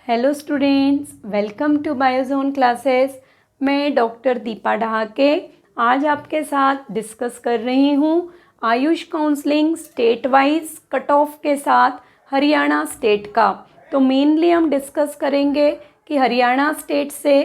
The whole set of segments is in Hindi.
Hello students, welcome to Biozone classes. मैं डॉक्टर दीपा ढहाके आज आपके साथ डिस्कस कर रही हूँ AYUSH counselling state wise cut off के साथ हरियाणा स्टेट का। तो मेनली हम डिस्कस करेंगे कि हरियाणा स्टेट से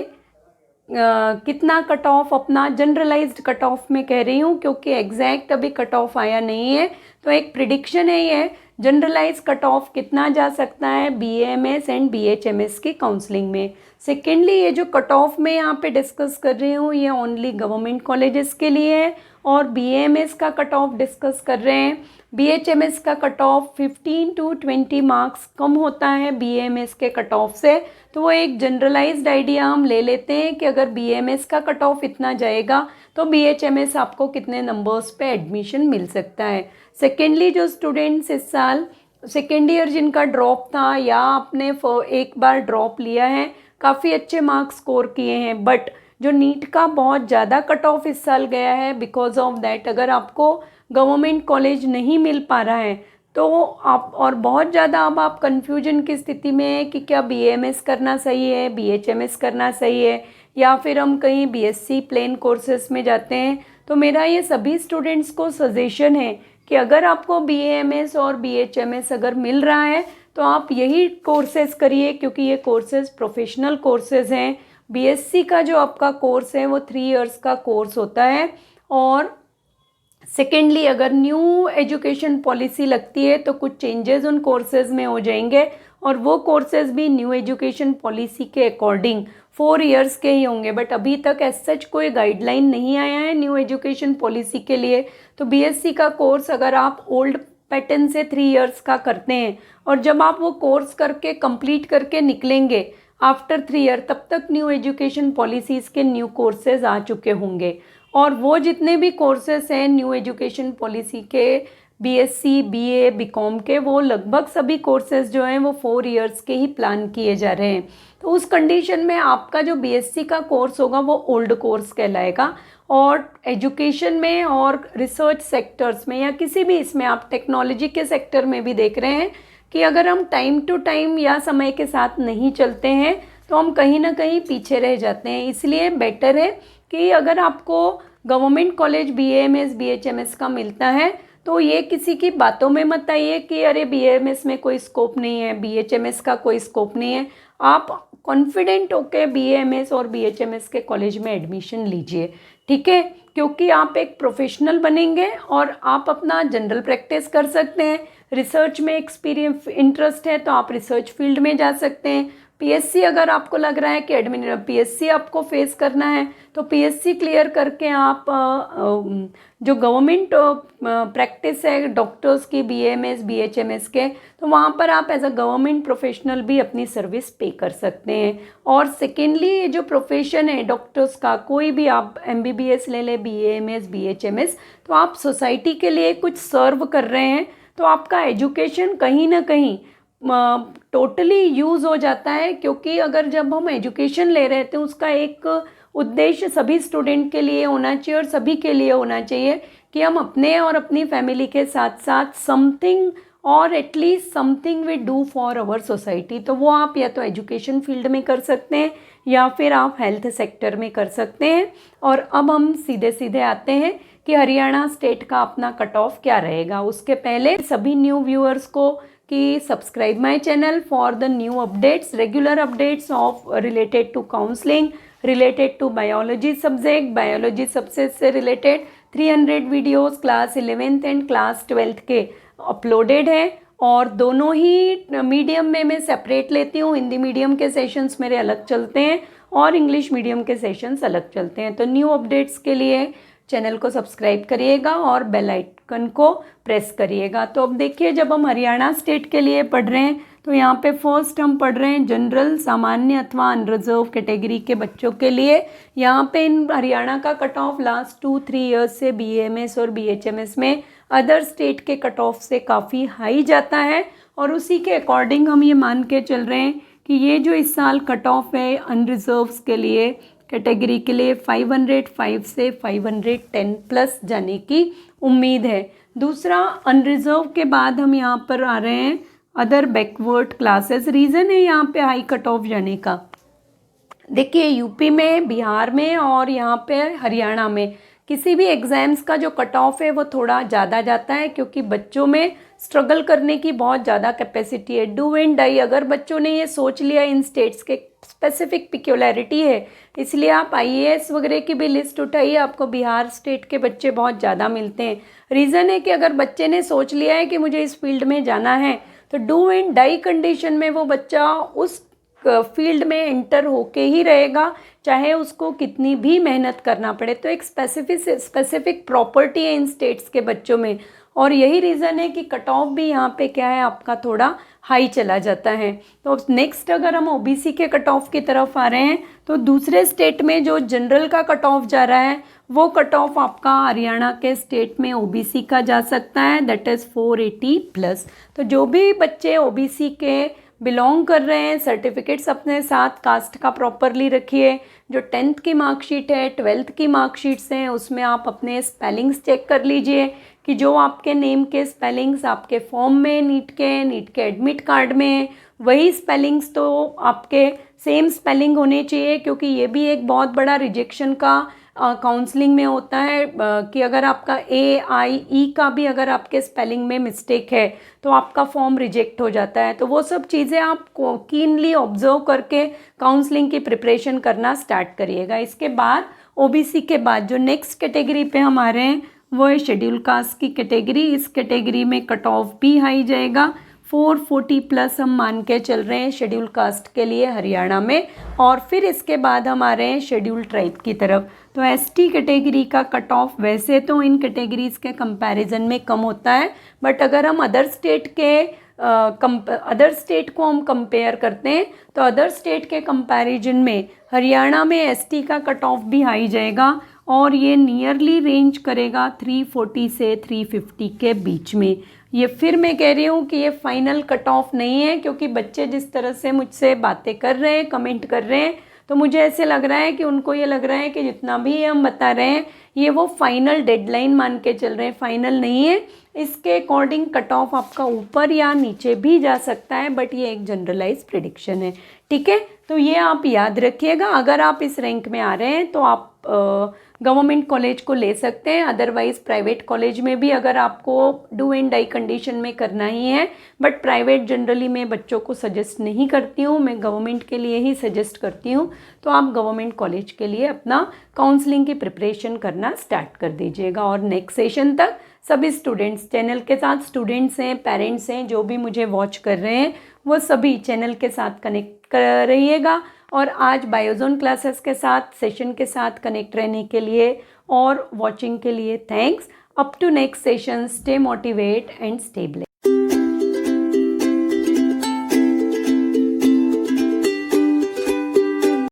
कितना कट ऑफ अपना जनरलाइज्ड कट ऑफ में कह रही हूँ क्योंकि एग्जैक्ट अभी कट ऑफ आया नहीं है। तो एक प्रिडिक्शन है ये जनरलाइज कट ऑफ कितना जा सकता है बीएएमएस एंड बीएचएमएस की काउंसलिंग में। सेकेंडली, ये जो कट ऑफ में यहाँ पे डिस्कस कर रही हूँ ये ओनली गवर्नमेंट कॉलेजेस के लिए है और बीएएमएस का कट ऑफ डिस्कस कर रहे हैं। बीएचएमएस का कट ऑफ 15 to 20 मार्क्स कम होता है बीएएमएस के कट ऑफ से। तो वो एक जनरलाइज्ड आइडिया हम ले लेते हैं कि अगर बीएएमएस का कट ऑफ इतना जाएगा तो बीएचएमएस आपको कितने नंबर्स पे एडमिशन मिल सकता है। सेकेंडली, जो स्टूडेंट्स इस साल सेकेंड ईयर जिनका ड्रॉप था या आपने एक बार ड्रॉप लिया है, काफ़ी अच्छे मार्क्स स्कोर किए हैं, बट जो नीट का बहुत ज़्यादा कट ऑफ इस साल गया है, बिकॉज ऑफ दैट अगर आपको गवर्नमेंट कॉलेज नहीं मिल पा रहा है तो आप और बहुत ज़्यादा अब आप कन्फ्यूजन की स्थिति में है कि क्या बीएएमएस करना सही है, बीएचएमएस करना सही है या फिर हम कहीं बीएससी प्लेन कोर्सेज में जाते हैं। तो मेरा ये सभी स्टूडेंट्स को सजेशन है कि अगर आपको बीएएमएस और बीएचएमएस अगर मिल रहा है तो आप यही कोर्सेज करिए क्योंकि ये कोर्सेज प्रोफेशनल कोर्सेज हैं। बीएससी का जो आपका कोर्स है वो 3 इयर्स का कोर्स होता है। और सेकेंडली, अगर न्यू एजुकेशन पॉलिसी लगती है तो कुछ चेंजेस उन कोर्सेज में हो जाएंगे और वो कोर्सेज भी न्यू एजुकेशन पॉलिसी के अकॉर्डिंग 4 इयर्स के ही होंगे। बट अभी तक एज सच कोई गाइडलाइन नहीं आया है न्यू एजुकेशन पॉलिसी के लिए। तो बीएससी का कोर्स अगर आप ओल्ड पैटर्न से 3 इयर्स का करते हैं और जब आप वो कोर्स करके कंप्लीट करके निकलेंगे आफ्टर 3 ईयर, तब तक न्यू एजुकेशन पॉलिसीज़ के न्यू कोर्सेज आ चुके होंगे। और वो जितने भी कोर्सेज हैं न्यू एजुकेशन पॉलिसी के बीएससी, बीए, बीकॉम के, वो लगभग सभी कोर्सेज जो हैं वो 4 इयर्स के ही प्लान किए जा रहे हैं। तो उस कंडीशन में आपका जो बीएससी का कोर्स होगा वो ओल्ड कोर्स कहलाएगा। और एजुकेशन में और रिसर्च सेक्टर्स में या किसी भी इसमें आप टेक्नोलॉजी के सेक्टर में भी देख रहे हैं कि अगर हम टाइम टू टाइम या समय के साथ नहीं चलते हैं तो हम कहीं ना कहीं पीछे रह जाते हैं। इसलिए बेटर है कि अगर आपको गवर्नमेंट कॉलेज बीएएमएस बीएचएमएस का मिलता है तो ये किसी की बातों में मत आइए कि अरे बीएएमएस में कोई स्कोप नहीं है, बीएचएमएस का कोई स्कोप नहीं है। आप कॉन्फिडेंट होकर बीएएमएस और बीएचएमएस के कॉलेज में एडमिशन लीजिए, ठीक है, क्योंकि आप एक प्रोफेशनल बनेंगे और आप अपना जनरल प्रैक्टिस कर सकते हैं। रिसर्च में एक्सपीरियंस इंटरेस्ट है तो आप रिसर्च फील्ड में जा सकते हैं। पीएससी अगर आपको लग रहा है कि पीएससी आपको फेस करना है तो पीएससी क्लियर करके आप जो गवर्नमेंट प्रैक्टिस है डॉक्टर्स की बीएएमएस बीएचएमएस के, तो वहाँ पर आप एज अ गवर्नमेंट प्रोफेशनल भी अपनी सर्विस पे कर सकते हैं। और सेकेंडली, ये जो प्रोफेशन है डॉक्टर्स का, कोई भी आप एमबीबीएस ले लें, बीएएमएस बीएचएमएस, तो आप सोसाइटी के लिए कुछ सर्व कर रहे हैं। तो आपका एजुकेशन कहीं ना कहीं टोटली यूज़ हो जाता है क्योंकि अगर जब हम एजुकेशन ले रहे थे उसका एक उद्देश्य सभी स्टूडेंट के लिए होना चाहिए और सभी के लिए होना चाहिए कि हम अपने और अपनी फैमिली के साथ साथ समथिंग और at least something we do for our society. तो वो आप या तो एजुकेशन फील्ड में कर सकते हैं या फिर आप हेल्थ सेक्टर में कर सकते हैं। और अब हम सीधे सीधे आते हैं कि हरियाणा स्टेट का अपना कट ऑफ क्या रहेगा। उसके पहले सभी न्यू व्यूअर्स को कि subscribe my channel for the new updates, regular updates of related to counselling, related to biology subject, biology subject से related 300 videos class 11th and class 12th के अपलोडेड हैं। और दोनों ही मीडियम में मैं सेपरेट लेती हूँ। हिंदी मीडियम के सेशंस मेरे अलग चलते हैं और इंग्लिश मीडियम के सेशंस अलग चलते हैं। तो न्यू अपडेट्स के लिए चैनल को सब्सक्राइब करिएगा और बेल आइकन को प्रेस करिएगा। तो अब देखिए, जब हम हरियाणा स्टेट के लिए पढ़ रहे हैं तो यहाँ पे फर्स्ट हम पढ़ रहे हैं जनरल, सामान्य अथवा अनरिजर्व कैटेगरी के बच्चों के लिए। यहाँ पे इन हरियाणा का कट ऑफ लास्ट 2-3 ईयर्स से बीएएमएस और बीएचएमएस में अदर स्टेट के कट ऑफ से काफ़ी हाई जाता है और उसी के अकॉर्डिंग हम ये मान के चल रहे हैं कि ये जो इस साल कट ऑफ है अनरिजर्व्स के लिए कैटेगरी के लिए 505 से 510 प्लस जाने की उम्मीद है। दूसरा, अनरिजर्व के बाद हम यहाँ पर आ रहे हैं अदर बैकवर्ड क्लासेस। रीज़न है यहाँ पे हाई कट ऑफ जाने का, देखिए यूपी में, बिहार में और यहाँ पे हरियाणा में किसी भी एग्ज़ाम्स का जो कट ऑफ है वो थोड़ा ज़्यादा जाता है, क्योंकि बच्चों में स्ट्रगल करने की बहुत ज़्यादा कैपेसिटी है। डू एंड डाई, अगर बच्चों ने ये सोच लिया इन स्टेट्स के स्पेसिफिक पिक्यूलैरिटी है, इसलिए आप आईएएस वगैरह की भी लिस्ट उठाइए, आपको बिहार स्टेट के बच्चे बहुत ज़्यादा मिलते हैं। रीज़न है कि अगर बच्चे ने सोच लिया है कि मुझे इस फील्ड में जाना है, तो डू एंड डाई कंडीशन में वो बच्चा उस फील्ड में एंटर होके ही रहेगा, चाहे उसको कितनी भी मेहनत करना पड़े। तो एक स्पेसिफिक प्रॉपर्टी है इन स्टेट्स के बच्चों में, और यही रीज़न है कि कट ऑफ भी यहाँ पे क्या है, आपका थोड़ा हाई चला जाता है। तो नेक्स्ट अगर हम ओबीसी के कट ऑफ की तरफ आ रहे हैं, तो दूसरे स्टेट में जो जनरल का कट ऑफ जा रहा है, वो कट ऑफ आपका हरियाणा के स्टेट में ओबीसी का जा सकता है, दैट इज़ 480+। तो जो भी बच्चे ओबीसी के बिलोंग कर रहे हैं, सर्टिफिकेट्स अपने साथ कास्ट का प्रॉपरली रखिए। जो 10th की मार्कशीट है, 12th की मार्कशीट्स हैं, उसमें आप अपने स्पेलिंग्स चेक कर लीजिए कि जो आपके नेम के स्पेलिंग्स आपके फॉर्म में नीट के एडमिट कार्ड में, वही स्पेलिंग्स तो आपके सेम स्पेलिंग होने चाहिए, क्योंकि ये भी एक बहुत बड़ा रिजेक्शन का काउंसलिंग में होता है कि अगर आपका AIE का भी अगर आपके स्पेलिंग में मिस्टेक है तो आपका फॉर्म रिजेक्ट हो जाता है। तो वो सब चीज़ें आप कीनली ऑब्जर्व करके काउंसलिंग की प्रिपरेशन करना स्टार्ट करिएगा। इसके बाद ओबीसी के बाद जो नेक्स्ट कैटेगरी पे हम आ रहे हैं, वो है शेड्यूल कास्ट की कैटेगरी। इस कैटेगरी में कट ऑफ भी हाई जाएगा, 440+ हम मान के चल रहे हैं शेड्यूल कास्ट के लिए हरियाणा में। और फिर इसके बाद हम आ रहे हैं शेड्यूल ट्राइब की तरफ। तो एसटी कैटेगरी का कट ऑफ वैसे तो इन कैटेगरीज के कंपैरिजन में कम होता है, बट अगर हम अदर स्टेट को हम कंपेयर करते हैं, तो अदर स्टेट के कंपैरिजन में हरियाणा में एसटी का कट ऑफ भी हाई जाएगा, और ये नियरली रेंज करेगा 340 से 350 के बीच में। ये फिर मैं कह रही हूँ कि ये फाइनल कट ऑफ नहीं है, क्योंकि बच्चे जिस तरह से मुझसे बातें कर रहे हैं, कमेंट कर रहे हैं, तो मुझे ऐसे लग रहा है कि उनको ये लग रहा है कि जितना भी हम बता रहे हैं ये वो फाइनल डेडलाइन मान के चल रहे हैं, फाइनल नहीं है। इसके अकॉर्डिंग कट ऑफ आपका ऊपर या नीचे भी जा सकता है, बट ये एक जनरलाइज प्रेडिक्शन है, ठीक है। तो ये आप याद रखिएगा। अगर आप इस रैंक में आ रहे हैं तो आप गवर्नमेंट कॉलेज को ले सकते हैं, अदरवाइज़ प्राइवेट कॉलेज में भी अगर आपको डू एंड डाई कंडीशन में करना ही है, बट प्राइवेट जनरली मैं बच्चों को सजेस्ट नहीं करती हूँ, मैं गवर्नमेंट के लिए ही सजेस्ट करती हूँ। तो आप गवर्नमेंट कॉलेज के लिए अपना काउंसलिंग की प्रिपरेशन करना स्टार्ट कर दीजिएगा। और नेक्स्ट सेशन तक सभी स्टूडेंट्स, चैनल के साथ स्टूडेंट्स हैं, पेरेंट्स हैं, जो भी मुझे वॉच कर रहे हैं, वो सभी चैनल के साथ कनेक्ट कर रहिएगा। और आज बायोजोन क्लासेस के साथ, सेशन के साथ कनेक्ट रहने के लिए और वॉचिंग के लिए thanks. Up to next session, stay motivate and stay blessed.